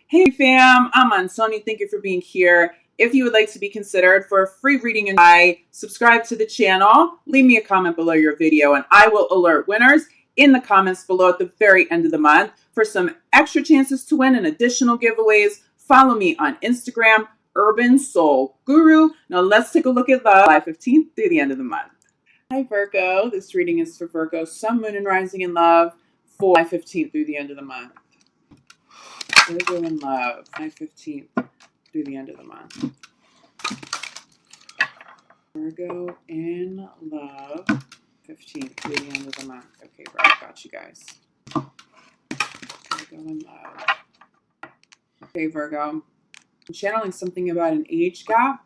Hey fam, I'm on Sony. Thank you for being here. If you would like to be considered for a free reading and subscribe to the channel, leave me a comment below your video and I will alert winners in the comments below at the very end of the month for some extra chances to win and additional giveaways. Follow me on Instagram, Urban Soul Guru. Now let's take a look at the July 15th through the end of the month. Hi Virgo, this reading is for Virgo, Sun, Moon, and Rising in Love for July 15th through the end of the month. Virgo in Love, July 15th through the end of the month. Virgo in Love, 15th through the end of the month. Okay, right, got you guys. Virgo in Love. Okay, Virgo. I'm channeling something about an age gap.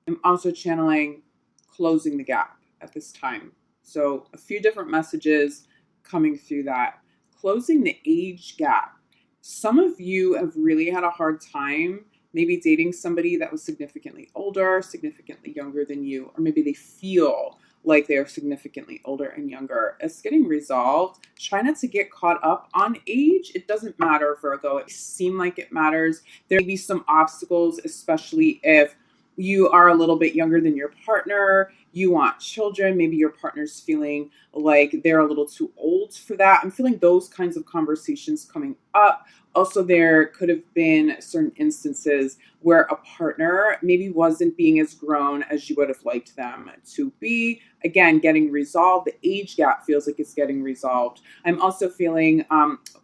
I'm also channeling closing the gap at this time. So a few different messages coming through that. Closing the age gap. Some of you have really had a hard time maybe dating somebody that was significantly older, significantly younger than you, or maybe they feel like they are significantly older and younger. It's getting resolved. Try not to get caught up on age. It doesn't matter, Virgo. It seems like it matters. There may be some obstacles, especially if you are a little bit younger than your partner, you want children, maybe your partner's feeling like they're a little too old for that. I'm feeling those kinds of conversations coming up. Also, there could have been certain instances where a partner maybe wasn't being as grown as you would have liked them to be. Again, getting resolved. The age gap feels like it's getting resolved. I'm also feeling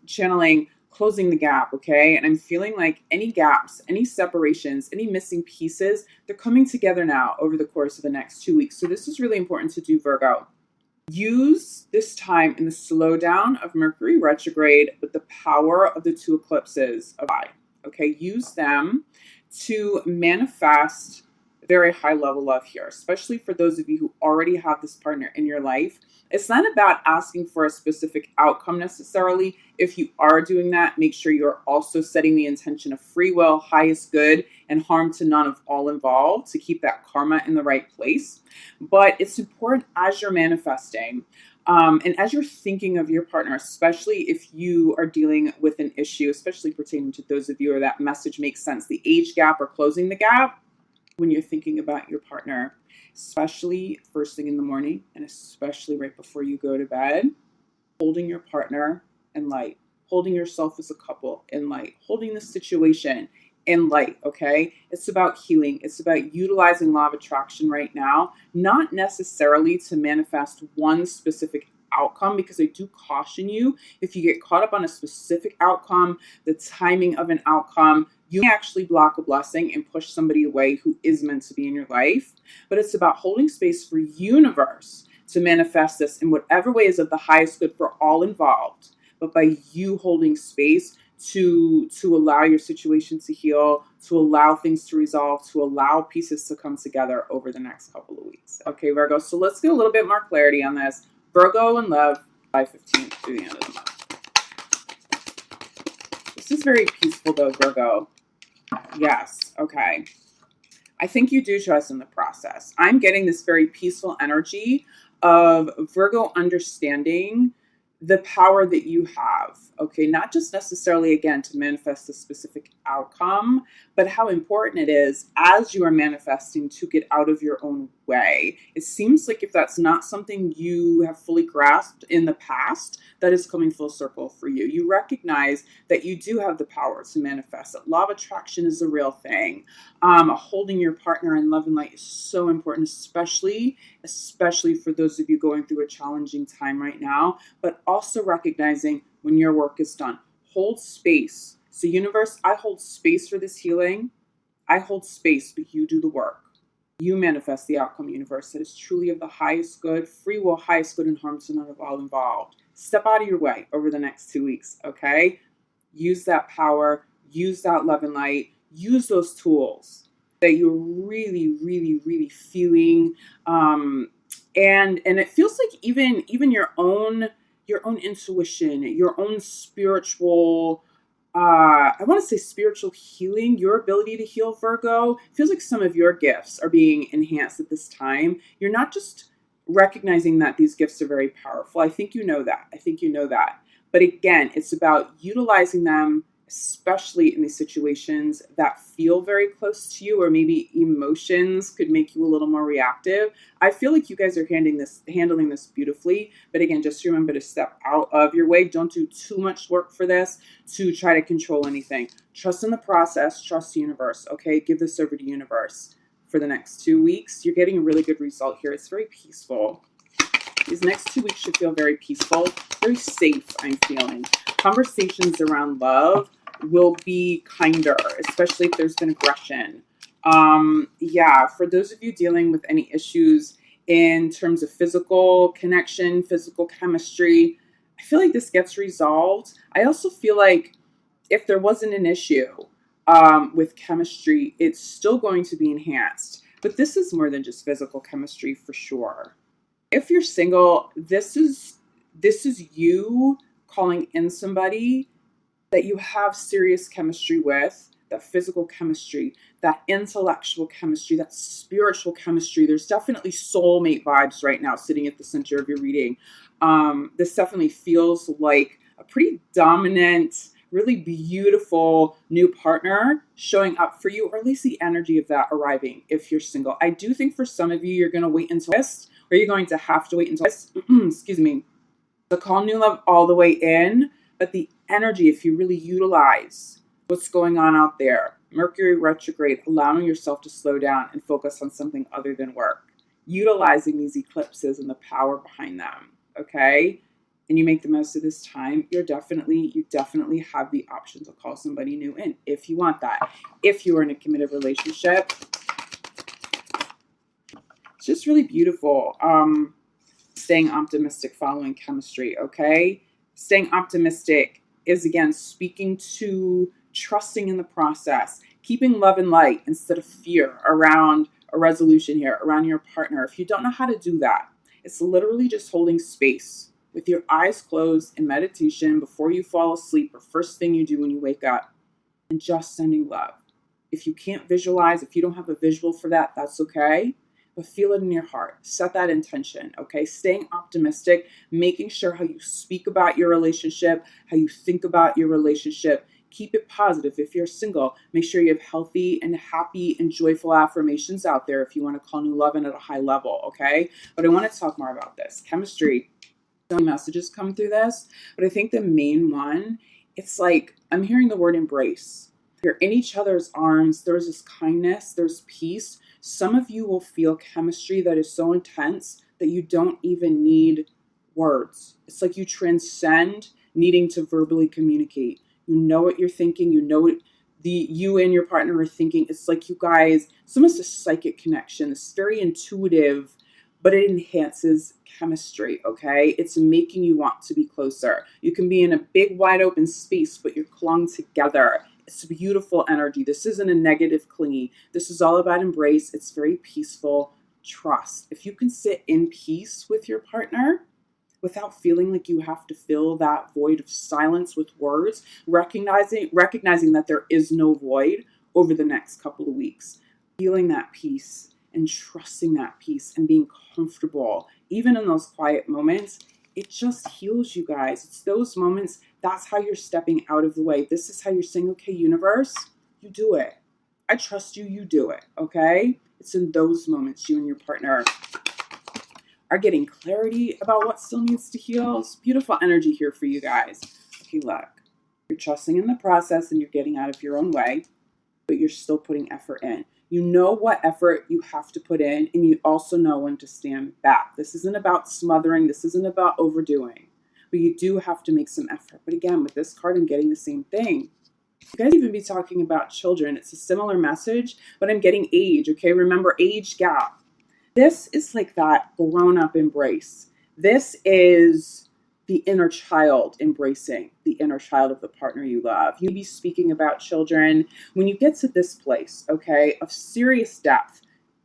channeling closing the gap, okay? And I'm feeling like any gaps, any separations, any missing pieces, they're coming together now over the course of the next 2 weeks. So this is really important to do, Virgo. Use this time in the slowdown of Mercury retrograde with the power of the two eclipses of July, okay? Use them to manifest very high level love here, especially for those of you who already have this partner in your life. It's not about asking for a specific outcome necessarily. If you are doing that, make sure you're also setting the intention of free will, highest good, and harm to none of all involved to keep that karma in the right place. But it's important as you're manifesting and as you're thinking of your partner, especially if you are dealing with an issue, especially pertaining to those of you where that message makes sense, the age gap or closing the gap, when you're thinking about your partner, especially first thing in the morning and especially right before you go to bed, holding your partner in light, holding yourself as a couple in light, holding the situation in light, okay? It's about healing. It's about utilizing law of attraction right now, not necessarily to manifest one specific outcome, because I do caution you, if you get caught up on a specific outcome, the timing of an outcome, you may actually block a blessing and push somebody away who is meant to be in your life. But it's about holding space for universe to manifest this in whatever way is of the highest good for all involved. But by you holding space to allow your situation to heal, to allow things to resolve, to allow pieces to come together over the next couple of weeks. Okay, Virgo, so let's get a little bit more clarity on this. Virgo in Love, July 15th through the end of the month. This is very peaceful though, Virgo. Yes, okay. I think you do trust in the process. I'm getting this very peaceful energy of Virgo understanding the power that you have, okay? Not just necessarily, again, to manifest a specific outcome, but how important it is as you are manifesting to get out of your own way. It seems like if that's not something you have fully grasped in the past, that is coming full circle for you. You recognize that you do have the power to manifest it. Law of attraction is a real thing. Holding your partner in love and light is so important, especially for those of you going through a challenging time right now, but also recognizing when your work is done. Hold space. So universe, I hold space for this healing. I hold space, but you do the work. You manifest the outcome, universe, that is truly of the highest good, free will, highest good, and harm to none of all involved. Step out of your way over the next 2 weeks, okay? Use that power, use that love and light, use those tools that you're really, really, really feeling. And it feels like even your own intuition, your own spiritual, I want to say spiritual healing, your ability to heal, Virgo, feels like some of your gifts are being enhanced at this time. You're not just recognizing that these gifts are very powerful. I think you know that. But again, it's about utilizing them especially in these situations that feel very close to you, or maybe emotions could make you a little more reactive. I feel like you guys are handling this beautifully. But again, just remember to step out of your way. Don't do too much work for this to try to control anything. Trust in the process, trust the universe, okay? Give this over to universe for the next 2 weeks. You're getting a really good result here. It's very peaceful. These next 2 weeks should feel very peaceful, very safe, I'm feeling. Conversations around love will be kinder, especially if there's been aggression. Yeah, for those of you dealing with any issues in terms of physical connection, physical chemistry, I feel like this gets resolved. I also feel like if there wasn't an issue with chemistry, it's still going to be enhanced. But this is more than just physical chemistry for sure. If you're single, this is you calling in somebody that you have serious chemistry with, that physical chemistry, that intellectual chemistry, that spiritual chemistry. There's definitely soulmate vibes right now sitting at the center of your reading. This definitely feels like a pretty dominant, really beautiful new partner showing up for you, or at least the energy of that arriving if you're single. I do think for some of you, you're going to wait until this, or you're going to have to wait until this, excuse me, to call new love all the way in. But the energy, if you really utilize what's going on out there, Mercury retrograde, allowing yourself to slow down and focus on something other than work, utilizing these eclipses and the power behind them, okay? And you make the most of this time, you definitely have the option to call somebody new in if you want that. If you are in a committed relationship, it's just really beautiful. Staying optimistic, following chemistry, okay? Staying optimistic is, again, speaking to trusting in the process, keeping love and light instead of fear around a resolution here, around your partner. If you don't know how to do that, it's literally just holding space with your eyes closed in meditation before you fall asleep, or first thing you do when you wake up, and just sending love. If you can't visualize, if you don't have a visual for that, that's okay. But feel it in your heart. Set that intention, okay? Staying optimistic, making sure how you speak about your relationship, how you think about your relationship. Keep it positive. If you're single, make sure you have healthy and happy and joyful affirmations out there if you want to call new love in at a high level, okay? But I want to talk more about this. Chemistry. So many messages come through this, but I think the main one, it's like I'm hearing the word embrace. You're in each other's arms. There's this kindness. There's peace. Some of you will feel chemistry that is so intense that you don't even need words. It's like you transcend needing to verbally communicate. You know what you're thinking. You know what you and your partner are thinking. It's like you guys, it's almost a psychic connection. It's very intuitive, but it enhances chemistry, okay? It's making you want to be closer. You can be in a big, wide open space, but you're clung together. It's beautiful energy. This isn't a negative clingy. This is all about embrace. It's very peaceful. Trust. If you can sit in peace with your partner without feeling like you have to fill that void of silence with words, recognizing that there is no void over the next couple of weeks, feeling that peace and trusting that peace and being comfortable, even in those quiet moments, it just heals you guys. It's those moments, that's how you're stepping out of the way. This is how you're saying, okay, universe, you do it. I trust you, you do it, okay? It's in those moments you and your partner are getting clarity about what still needs to heal. It's beautiful energy here for you guys. Okay, look, you're trusting in the process and you're getting out of your own way, but you're still putting effort in. You know what effort you have to put in, and you also know when to stand back. This isn't about smothering. This isn't about overdoing, but you do have to make some effort. But again, with this card, I'm getting the same thing. You guys even be talking about children. It's a similar message, but I'm getting age, okay? Remember, age gap. This is like that grown-up embrace. This is the inner child embracing the inner child of the partner you love. You be speaking about children when you get to this place, okay, of serious depth.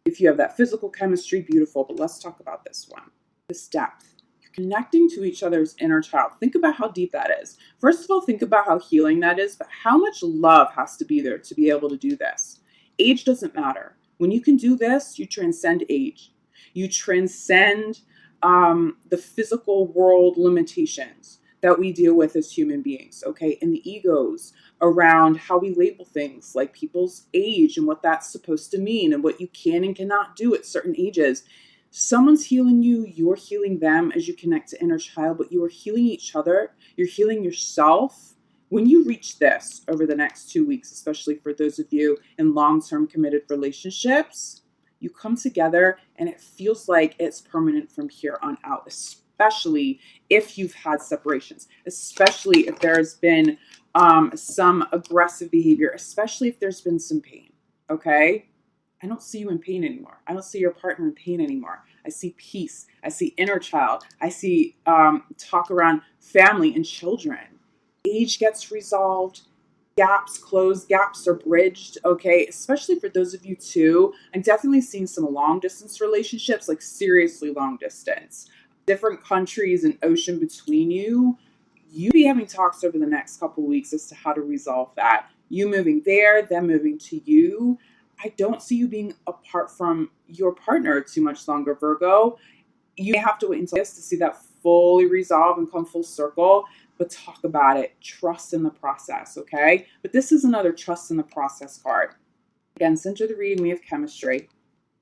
If you have that physical chemistry, beautiful, but let's talk about this one. This depth. You're connecting to each other's inner child. Think about how deep that is. First of all, think about how healing that is, but how much love has to be there to be able to do this. Age doesn't matter. When you can do this, you transcend age. You transcend the physical world limitations. that we deal with as human beings, okay? And the egos around how we label things like people's age and what that's supposed to mean and what you can and cannot do at certain ages. Someone's healing you, you're healing them as you connect to inner child, but you are healing each other, you're healing yourself. When you reach this over the next 2 weeks, especially for those of you in long-term committed relationships, you come together and it feels like it's permanent from here on out, especially if you've had separations, especially if there's been some aggressive behavior, especially if there's been some pain, okay? I don't see you in pain anymore. I don't see your partner in pain anymore. I see peace. I see inner child. I see talk around family and children. Age gets resolved. Gaps close, gaps are bridged, okay? Especially for those of you too. I'm definitely seeing some long distance relationships, like seriously long distance. Different countries and ocean between you. You be having talks over the next couple of weeks as to how to resolve that. You moving there, them moving to you. I don't see you being apart from your partner too much longer, Virgo. You may have to wait until this to see that fully resolve and come full circle, but talk about it. Trust in the process, okay? But this is another trust in the process card. Again, center the reading, we have chemistry.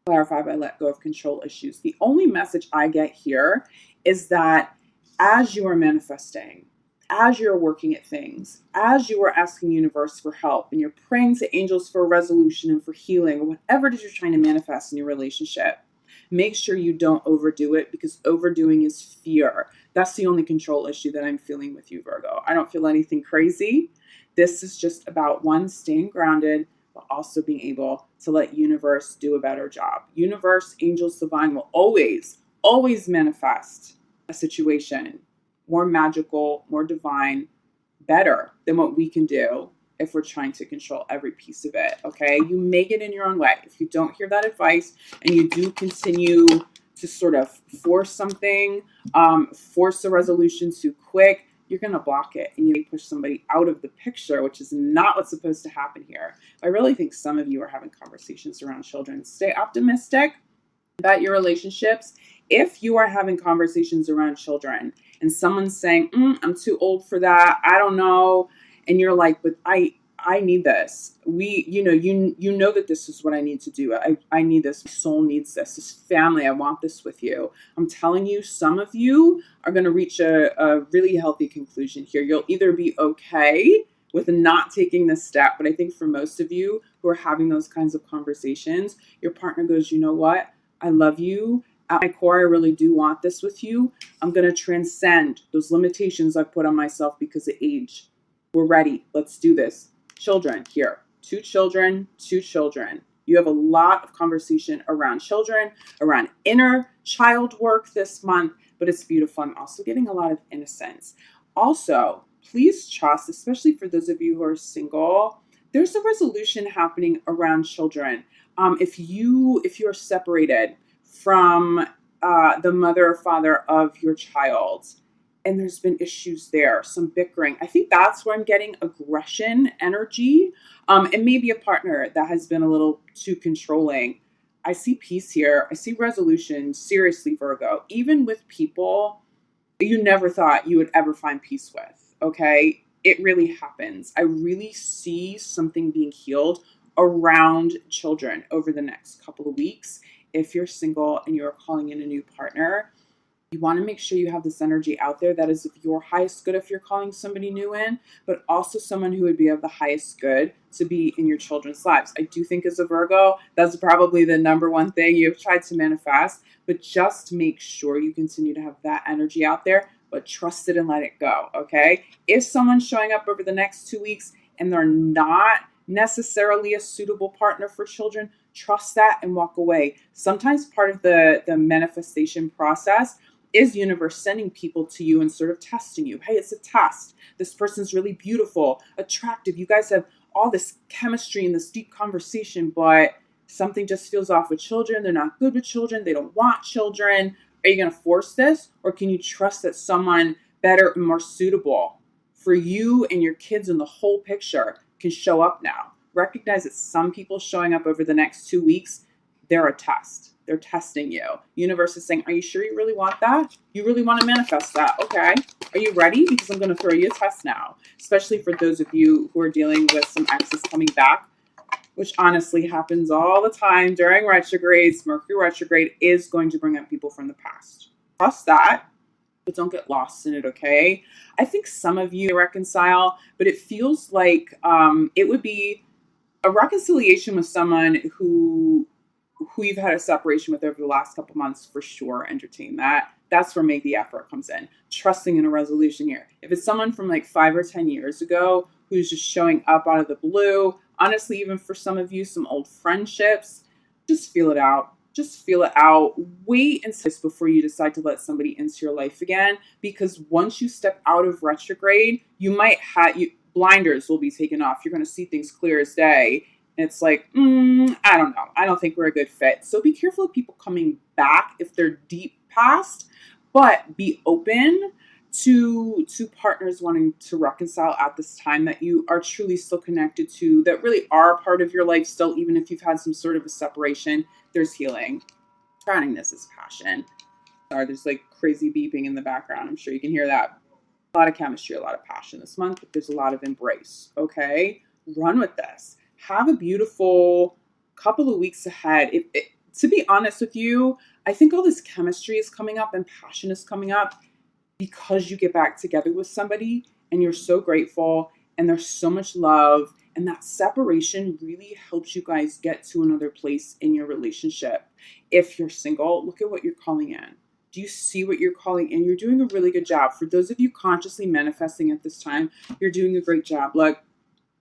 Clarify by let go of control issues. The only message I get here is that as you are manifesting, as you're working at things, as you are asking universe for help and you're praying to angels for resolution and for healing, or whatever it is you're trying to manifest in your relationship, make sure you don't overdo it, because overdoing is fear. That's the only control issue that I'm feeling with you, Virgo. I don't feel anything crazy. This is just about one, staying grounded, but also being able to let universe do a better job. Universe, angels, divine will always, always manifest a situation more magical, more divine, better than what we can do if we're trying to control every piece of it, okay? You make it in your own way. If you don't hear that advice and you do continue to sort of force something, force a resolution too quick, you're going to block it and you may push somebody out of the picture, which is not what's supposed to happen here. I really think some of you are having conversations around children. Stay optimistic about your relationships. If you are having conversations around children and someone's saying, I'm too old for that, I don't know, and you're like, but I need this. You know that this is what I need to do. I need this. My soul needs this family. I want this with you. I'm telling you, some of you are going to reach a really healthy conclusion here. You'll either be okay with not taking this step, but I think for most of you who are having those kinds of conversations, your partner goes, you know what? I love you. At my core, I really do want this with you. I'm going to transcend those limitations I've put on myself because of age. We're ready. Let's do this. Children here. Two children. You have a lot of conversation around children, around inner child work this month, but it's beautiful. I'm also getting a lot of innocence. Also, please trust, especially for those of you who are single, there's a resolution happening around children. If you are separated from the mother or father of your child, and there's been issues there, some bickering, I think that's where I'm getting aggression energy, and maybe a partner that has been a little too controlling. I see peace here. I see resolution. Seriously, Virgo, even with people you never thought you would ever find peace with, okay? It really happens. I really see something being healed around children over the next couple of weeks. If you're single and you're calling in a new partner, you want to make sure you have this energy out there that is of your highest good if you're calling somebody new in, but also someone who would be of the highest good to be in your children's lives. I do think as a Virgo, that's probably the number one thing you've tried to manifest, but just make sure you continue to have that energy out there, but trust it and let it go, okay? If someone's showing up over the next 2 weeks and they're not necessarily a suitable partner for children, trust that and walk away. Sometimes part of the manifestation process is universe sending people to you and sort of testing you. Hey, it's a test. This person's really beautiful, attractive. You guys have all this chemistry and this deep conversation, but something just feels off with children. They're not good with children. They don't want children. Are you going to force this? Or can you trust that someone better and more suitable for you and your kids and the whole picture can show up now? Recognize that some people showing up over the next 2 weeks they're a test. They're testing you. Universe is saying, are you sure you really want that? You really want to manifest that? Okay. Are you ready? Because I'm going to throw you a test now, especially for those of you who are dealing with some exes coming back, which honestly happens all the time during retrogrades. Mercury retrograde is going to bring up people from the past. Trust that, but don't get lost in it, okay? I think some of you reconcile, but it feels like it would be a reconciliation with someone who you've had a separation with over the last couple months. For sure, entertain that. That's where make the effort comes in. Trusting in a resolution here. If it's someone from like 5 or 10 years ago who's just showing up out of the blue, honestly, even for some of you, some old friendships, just feel it out. Just feel it out. Wait and see before you decide to let somebody into your life again, because once you step out of retrograde, you might have blinders will be taken off. You're going to see things clear as day. And it's like, I don't know. I don't think we're a good fit. So be careful of people coming back if they're deep past, but be open to partners wanting to reconcile at this time that you are truly still connected to, that really are a part of your life still, even if you've had some sort of a separation. There's healing. Crowning this is passion. Sorry, there's like crazy beeping in the background. I'm sure you can hear that. A lot of chemistry, a lot of passion this month, but there's a lot of embrace. Okay? Run with this. Have a beautiful couple of weeks ahead. To be honest with you, I think all this chemistry is coming up and passion is coming up because you get back together with somebody and you're so grateful and there's so much love, and that separation really helps you guys get to another place in your relationship. If you're single, look at what you're calling in. Do you see what you're calling in? You're doing a really good job. For those of you consciously manifesting at this time, you're doing a great job. Look,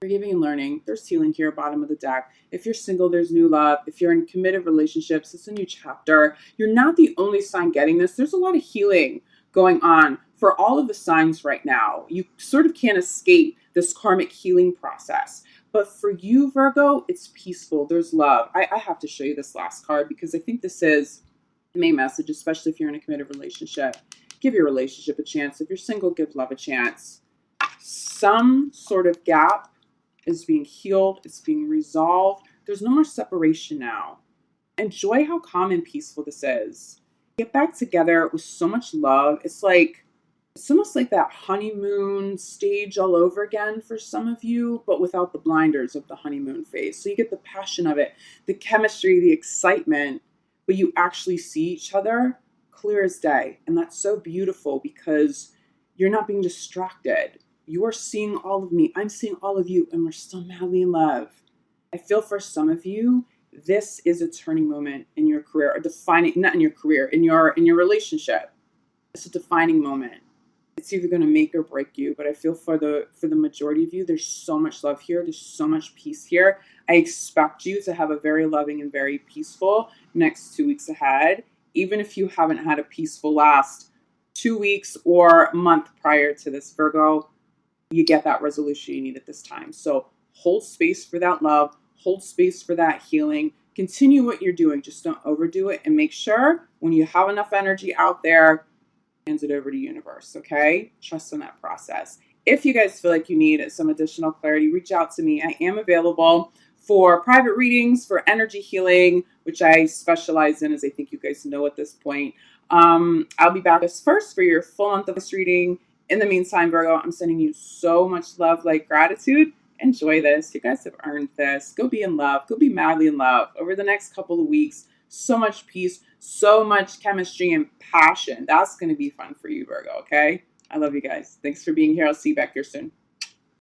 forgiving and learning. There's healing here, bottom of the deck. If you're single, there's new love. If you're in committed relationships, it's a new chapter. You're not the only sign getting this. There's a lot of healing going on for all of the signs right now. You sort of can't escape this karmic healing process. But for you, Virgo, it's peaceful. There's love. I have to show you this last card because I think this is the main message, especially if you're in a committed relationship. Give your relationship a chance. If you're single, give love a chance. Some sort of gap is being healed. It's being resolved. There's no more separation now. Enjoy how calm and peaceful this is. Get back together with so much love. It's almost like that honeymoon stage all over again for some of you, but without the blinders of the honeymoon phase. So you get the passion of it, the chemistry, the excitement, but you actually see each other clear as day. And that's so beautiful because you're not being distracted. You are seeing all of me. I'm seeing all of you, and we're still madly in love. I feel for some of you, this is a turning moment in your career, or defining, not in your career, in your relationship. It's a defining moment. It's either going to make or break you, but I feel for the majority of you, there's so much love here. There's so much peace here. I expect you to have a very loving and very peaceful next 2 weeks ahead, even if you haven't had a peaceful last 2 weeks or month prior to this, Virgo. You get that resolution you need at this time. So hold space for that love. Hold space for that healing. Continue what you're doing. Just don't overdo it. And make sure when you have enough energy out there, hands it over to universe, okay? Trust in that process. If you guys feel like you need some additional clarity, reach out to me. I am available for private readings, for energy healing, which I specialize in, as I think you guys know at this point. I'll be back as first for your full month of this reading. In the meantime, Virgo, I'm sending you so much love, like gratitude. Enjoy this. You guys have earned this. Go be in love. Go be madly in love over the next couple of weeks. So much peace, so much chemistry and passion. That's going to be fun for you, Virgo, okay? I love you guys. Thanks for being here. I'll see you back here soon.